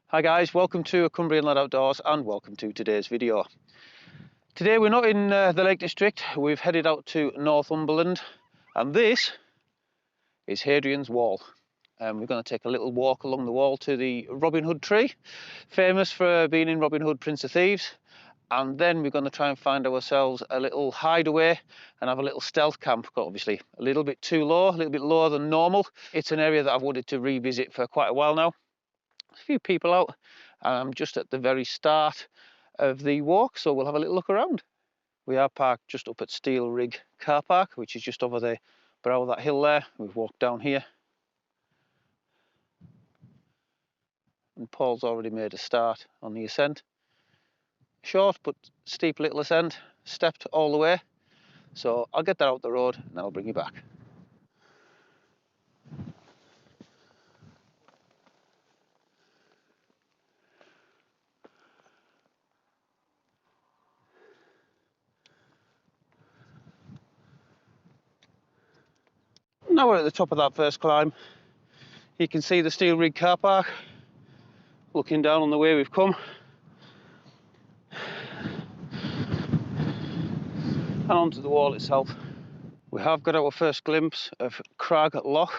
Hi guys, welcome to A Cumbrian Lad Outdoors and welcome to today's video. Today we're not in the Lake District, we've headed out to Northumberland and this is Hadrian's Wall. We're going to take a little walk along the wall to the Robin Hood tree, famous for being in Robin Hood, Prince of Thieves, and then we're going to try and find ourselves a little hideaway and have a little stealth camp. Obviously a little bit too low, a little bit lower than normal. It's an area that I've wanted to revisit for quite a while now. A few people out. I'm just at the very start of the walk, so we'll have a little look around. We are parked just up at Steel Rig car park, which is just over the brow of that hill there. We've walked down here and Paul's already made a start on the ascent. Short but steep little ascent, stepped all the way, so I'll get that out the road and I'll bring you back. Now we're at the top of that first climb. You can see the Steel Rig car park looking down on the way we've come, and onto the wall itself. We have got our first glimpse of Crag Loch,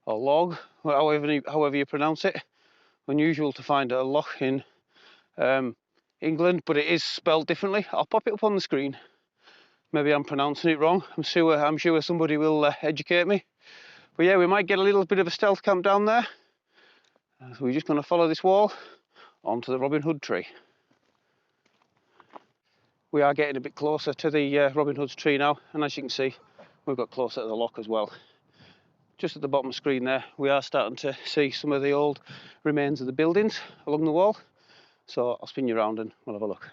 or Log, however you pronounce it. Unusual to find a loch in England, but it is spelled differently. I'll pop it up on the screen. Maybe I'm pronouncing it wrong. I'm sure somebody will educate me. But yeah, we might get a little bit of a stealth camp down there. So we're just going to follow this wall onto the Robin Hood tree. We are getting a bit closer to the Robin Hood's tree now, and as you can see, we've got closer to the loch as well. Just at the bottom of the screen there, we are starting to see some of the old remains of the buildings along the wall. So I'll spin you around and we'll have a look.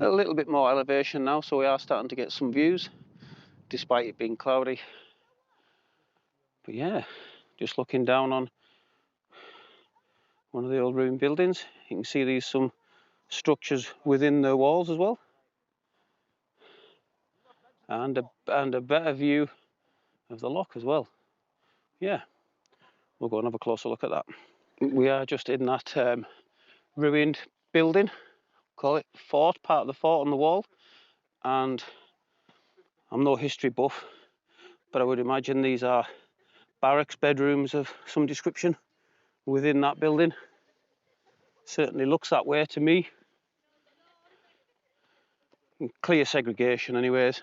A little bit more elevation now, so we are starting to get some views, despite it being cloudy. But yeah, just looking down on one of the old ruined buildings, you can see there's some structures within the walls as well. And a better view of the loch as well. Yeah, we'll go and have a closer look at that. We are just in that ruined building, call it fort, part of the fort on the wall. And I'm no history buff, but I would imagine these are barracks bedrooms of some description within that building. Certainly looks that way to me. Clear segregation anyways.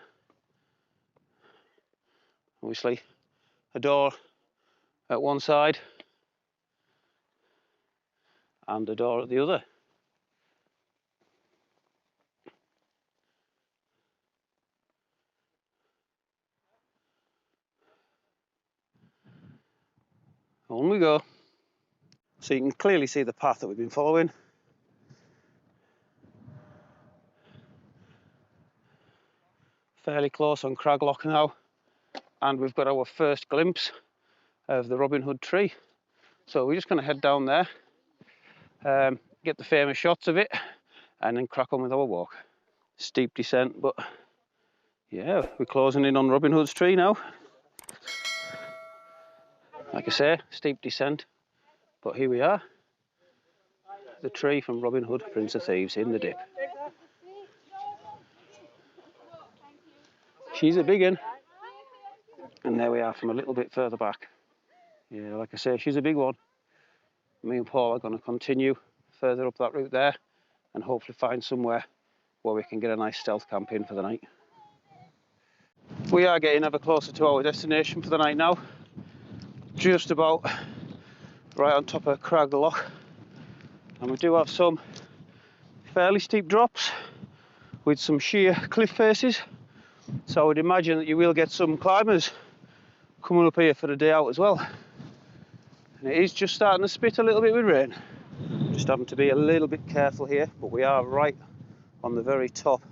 Obviously a door at one side and a door at the other. On we go. So you can clearly see the path that we've been following. Fairly close on Crag Loch now, and we've got our first glimpse of the Robin Hood tree. So we're just going to head down there, get the famous shots of it, and then crack on with our walk. Steep descent, but yeah, we're closing in on Robin Hood's tree now. Like I say, steep descent, but here we are. The tree from Robin Hood, Prince of Thieves, in the dip. She's a big one. And there we are from a little bit further back. Yeah, like I say, she's a big one. Me and Paul are going to continue further up that route there and hopefully find somewhere where we can get a nice stealth camp in for the night. We are getting ever closer to our destination for the night now. Just about right on top of Crag Loch. And we do have some fairly steep drops with some sheer cliff faces. So I would imagine that you will get some climbers coming up here for the day out as well. And it is just starting to spit a little bit with rain. Just having to be a little bit careful here, but we are right on the very top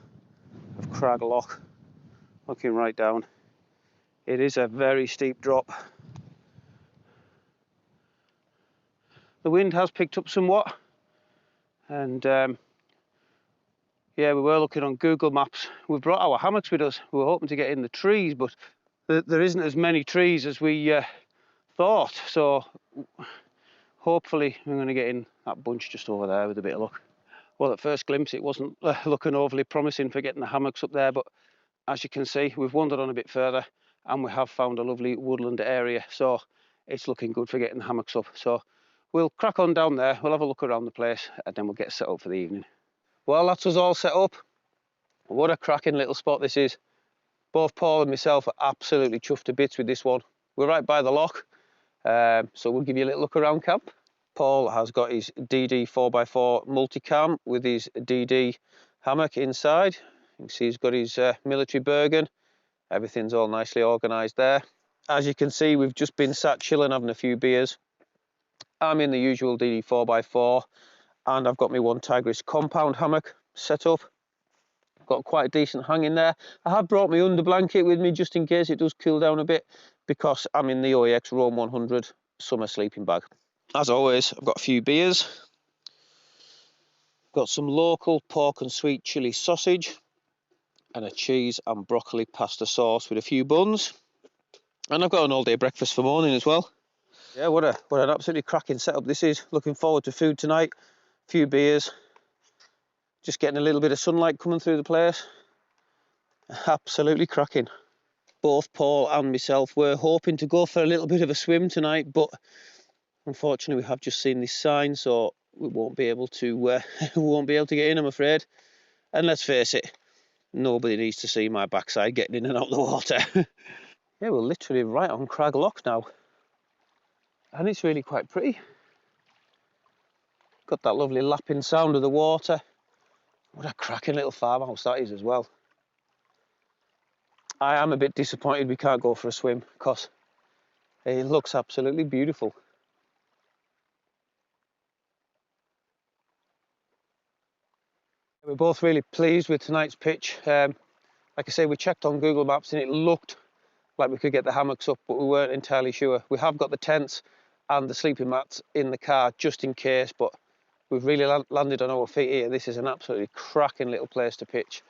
of Crag Loch, looking right down. It is a very steep drop. The wind has picked up somewhat, and yeah, we were looking on Google Maps. We brought our hammocks with us. We were hoping to get in the trees, but there isn't as many trees as we thought. So hopefully we're going to get in that bunch just over there with a bit of luck. Well, at first glimpse, it wasn't looking overly promising for getting the hammocks up there, but as you can see, we've wandered on a bit further and we have found a lovely woodland area, so it's looking good for getting the hammocks up. So we'll crack on down there, we'll have a look around the place, and then we'll get set up for the evening. Well, that's us all set up. What a cracking little spot this is. Both Paul and myself are absolutely chuffed to bits with this one. We're right by the loch, so we'll give you a little look around camp. Paul has got his DD 4x4 multicam with his DD hammock inside. You can see he's got his military Bergen. Everything's all nicely organised there. As you can see, we've just been sat chilling, having a few beers. I'm in the usual DD 4x4, and I've got my one Tigris compound hammock set up. Got quite a decent hang in there. I have brought my under blanket with me just in case it does cool down a bit, because I'm in the OEX Rome 100 summer sleeping bag. As always, I've got a few beers. Got some local pork and sweet chili sausage and a cheese and broccoli pasta sauce with a few buns. And I've got an all-day breakfast for morning as well. Yeah, what an absolutely cracking setup this is. Looking forward to food tonight. A few beers. Just getting a little bit of sunlight coming through the place. Absolutely cracking. Both Paul and myself were hoping to go for a little bit of a swim tonight, but unfortunately we have just seen this sign, so we won't be able to get in, I'm afraid. And let's face it, nobody needs to see my backside getting in and out of the water. Yeah, we're literally right on Crag Loch now, and it's really quite pretty. Got that lovely lapping sound of the water. What a cracking little farmhouse that is as well. I am a bit disappointed we can't go for a swim, because it looks absolutely beautiful. We're both really pleased with tonight's pitch. Like I say, we checked on Google Maps and it looked like we could get the hammocks up, but we weren't entirely sure. We have got the tents and the sleeping mats in the car just in case, but we've really landed on our feet here. This is an absolutely cracking little place to pitch.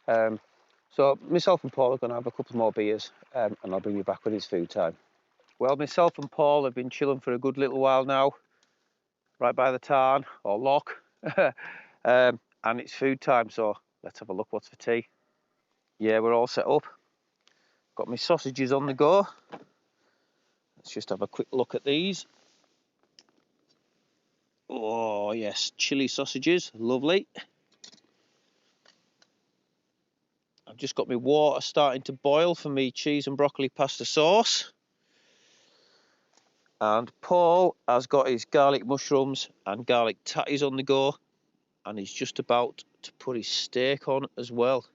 So myself and Paul are going to have a couple more beers, and I'll bring you back when it's food time. Well, myself and Paul have been chilling for a good little while now, right by the tarn or loch, and it's food time, so let's have a look what's for tea. Yeah, we're all set up. Got my sausages on the go. Let's just have a quick look at these. Oh yes, chili sausages, lovely. I've just got my water starting to boil for me cheese and broccoli pasta sauce. And Paul has got his garlic mushrooms and garlic tatties on the go, and he's just about to put his steak on as well.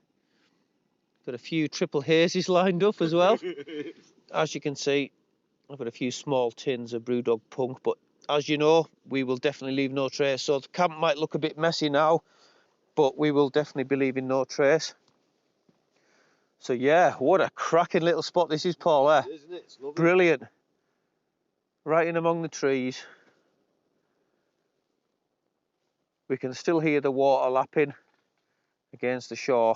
Got a few triple hazes lined up as well. As you can see, I've got a few small tins of Brewdog Punk, but as you know, we will definitely leave no trace. So the camp might look a bit messy now, but we will definitely be leaving no trace. So yeah, what a cracking little spot this is, Paul. Isn't it? It's lovely. Brilliant. Right in among the trees. We can still hear the water lapping against the shore.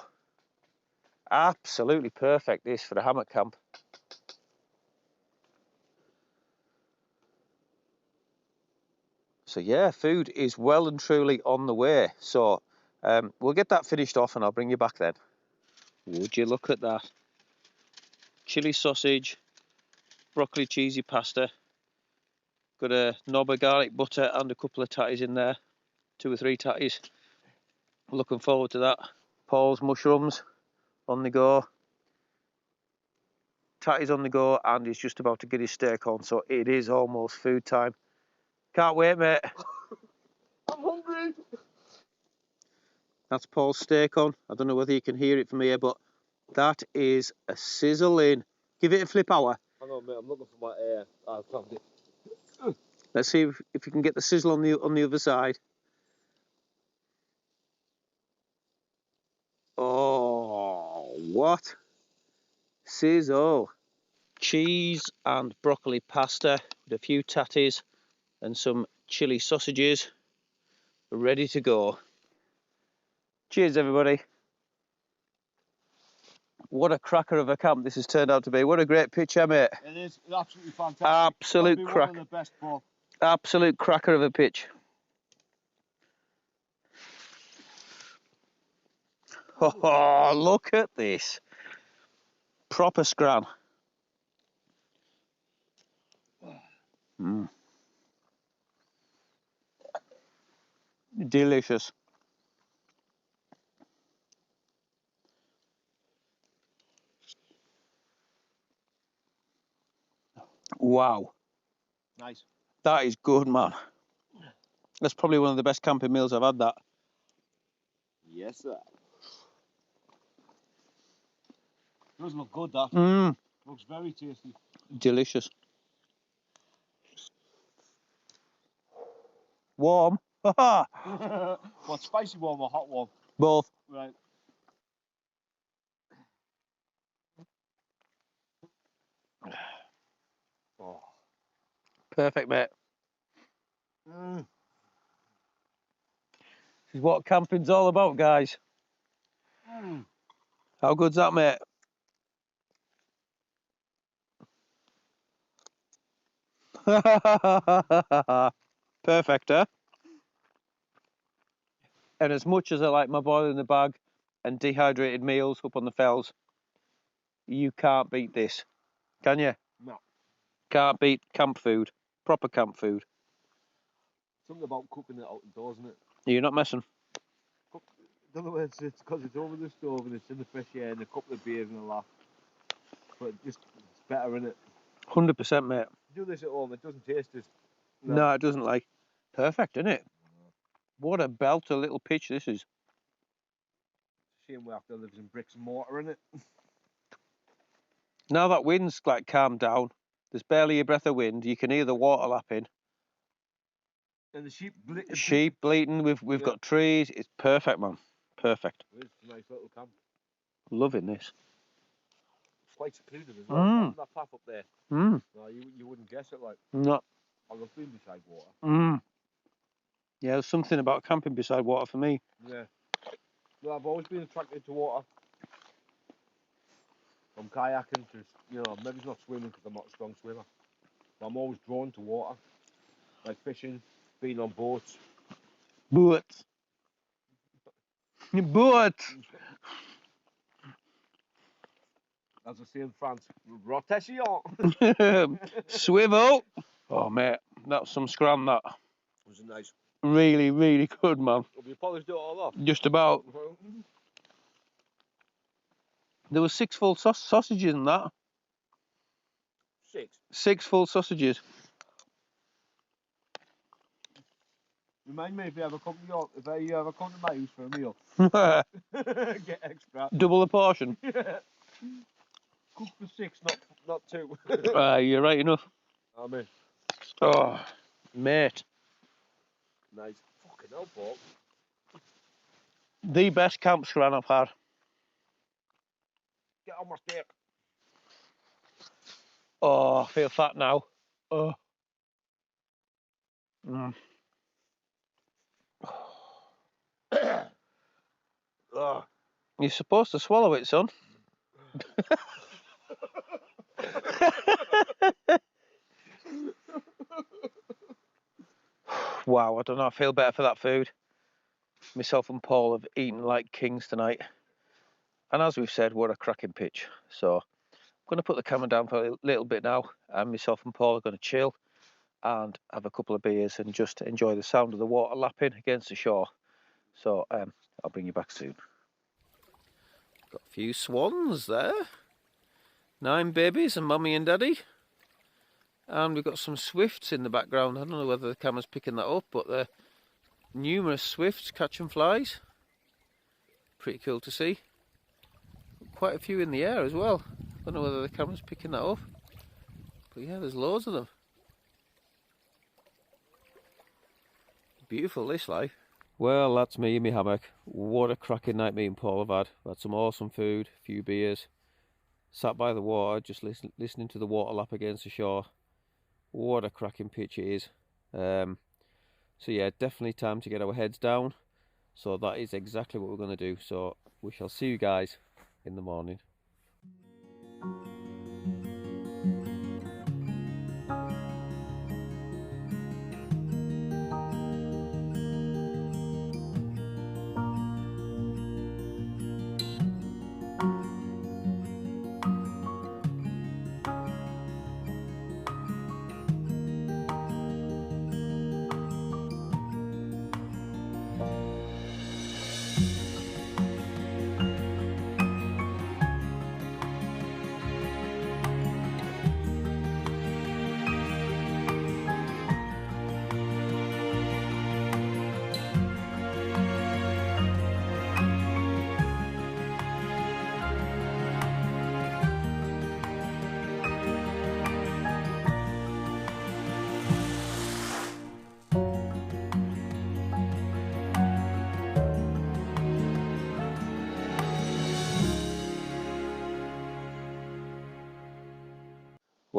Absolutely perfect this for a hammock camp. So yeah, food is well and truly on the way. So we'll get that finished off and I'll bring you back then. Would you look at that? Chili sausage, broccoli cheesy pasta. Got a knob of garlic butter and a couple of tatties in there. 2 or 3 tatties. Looking forward to that. Paul's mushrooms on the go. Tatties on the go, and he's just about to get his steak on, so it is almost food time. Can't wait, mate. I'm hungry. That's Paul's steak on. I don't know whether you can hear it from here, but that is a sizzling. Give it a flip hour. Hang on, mate. I'm looking for my air. I found it. Let's see if you can get the sizzle on the other side. Oh, what? Sizzle. Cheese and broccoli pasta with a few tatties and some chili sausages. Ready to go. Cheers, everybody. What a cracker of a camp this has turned out to be. What a great pitch, mate. It is absolutely fantastic. Absolute crack. One of the best, Paul. Absolute cracker of a pitch. Oh, look at this. Proper scran. Delicious. Wow. Nice. That is good, man. That's probably one of the best camping meals I've had, that. Yes, sir. Does look good, that. Looks very tasty. Delicious. Warm. What, spicy one or hot one? Both. Right. Oh. Perfect, mate. This is what camping's all about, guys. How good's that, mate? Perfect, eh? And as much as I like my boil in the bag and dehydrated meals up on the fells, you can't beat this, can you? No. Can't beat camp food, proper camp food. Something about cooking it outdoors, isn't it? You're not messing. I don't know whether it's because it's over the stove and it's in the fresh air and a couple of beers and a laugh. But it's better, isn't it? 100%, mate. Do this at home, it doesn't taste as... No, it doesn't, like. Perfect, isn't it? What a belter little pitch this is. Shame we have to live in bricks and mortar, in it. Now that wind's like calmed down, there's barely a breath of wind. You can hear the water lapping. And the sheep bleating. We've got trees. It's perfect, man. Perfect. It's a nice little camp. Loving this. It's quite secluded as well. That path up there. No, you wouldn't guess it, like. No. I love being beside water. Yeah, there's something about camping beside water for me. Yeah. Well, I've always been attracted to water. From kayaking to, you know, maybe it's not swimming because I'm not a strong swimmer. But I'm always drawn to water. Like fishing, being on boats. Boats. Boats. As I say in France, rotation. Swivel. Oh, mate, that's some scram, that. Was it nice? Really, really good, man. Have you polished it all off? Just about. There were 6 full sausages in that. 6? 6 full sausages. Remind me if you ever come to your, if you ever come to my house for a meal. Get extra. Double the portion. Cook for 6, not 2. You're right enough. I'm in. Oh, mate. Nice. Fucking hell, Paul. The best camp scran I've had. Get on my steak. Oh, I feel fat now. Oh. You're supposed to swallow it, son. Wow, I don't know. I feel better for that food. Myself and Paul have eaten like kings tonight. And as we've said, what a cracking pitch. So I'm going to put the camera down for a little bit now. And myself and Paul are going to chill and have a couple of beers and just enjoy the sound of the water lapping against the shore. So I'll bring you back soon. Got a few swans there. 9 babies and mummy and daddy. And we've got some swifts in the background. I don't know whether the camera's picking that up, but there are numerous swifts catching flies. Pretty cool to see. Quite a few in the air as well. I don't know whether the camera's picking that up. But yeah, there's loads of them. Beautiful this life. Well, that's me in my hammock. What a cracking night me and Paul have had. We've had some awesome food, a few beers. Sat by the water, just listening to the water lap against the shore. What a cracking pitch it is. So yeah, definitely time to get our heads down. So that is exactly what we're going to do. So we shall see you guys in the morning.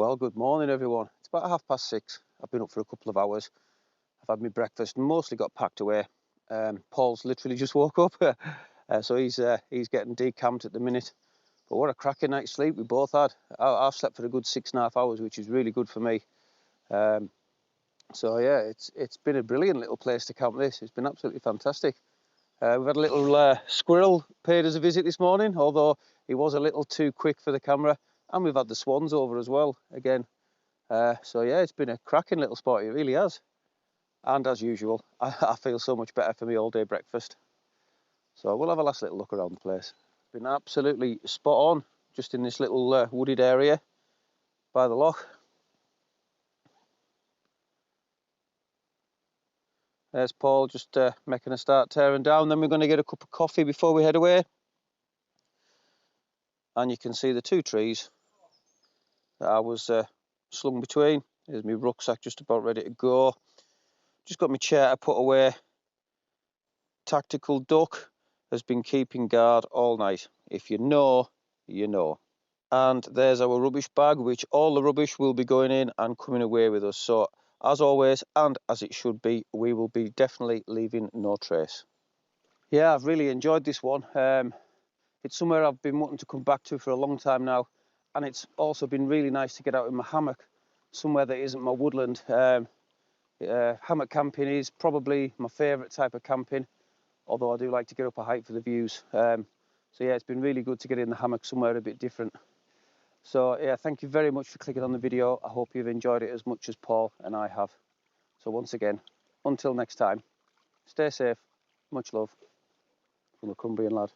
Well, good morning everyone. It's about 6:30. I've been up for a couple of hours. I've had my breakfast and mostly got packed away. Paul's literally just woke up, so he's getting decamped at the minute. But what a cracking night's sleep we both had. I've slept for a good 6.5 hours, which is really good for me. So yeah, it's been a brilliant little place to camp. It's been absolutely fantastic. We've had a little squirrel paid us a visit this morning, although he was a little too quick for the camera. And we've had the swans over as well again. So yeah, it's been a cracking little spot, it really has. And as usual, I feel so much better for my all day breakfast. So we'll have a last little look around the place. Been absolutely spot on, just in this little wooded area by the loch. There's Paul just making a start tearing down. Then we're going to get a cup of coffee before we head away. And you can see the two trees that I was slung between. There's my rucksack just about ready to go. Just got my chair to put away. Tactical duck has been keeping guard all night. If you know, you know. And there's our rubbish bag, which all the rubbish will be going in and coming away with us. So as always, and as it should be, we will be definitely leaving no trace. Yeah, I've really enjoyed this one. It's somewhere I've been wanting to come back to for a long time now. And it's also been really nice to get out in my hammock, somewhere that isn't my woodland. Hammock camping is probably my favourite type of camping, although I do like to get up a hike for the views. So yeah, it's been really good to get in the hammock somewhere a bit different. So yeah, thank you very much for clicking on the video. I hope you've enjoyed it as much as Paul and I have. So once again, until next time, stay safe, much love from the Cumbrian lad.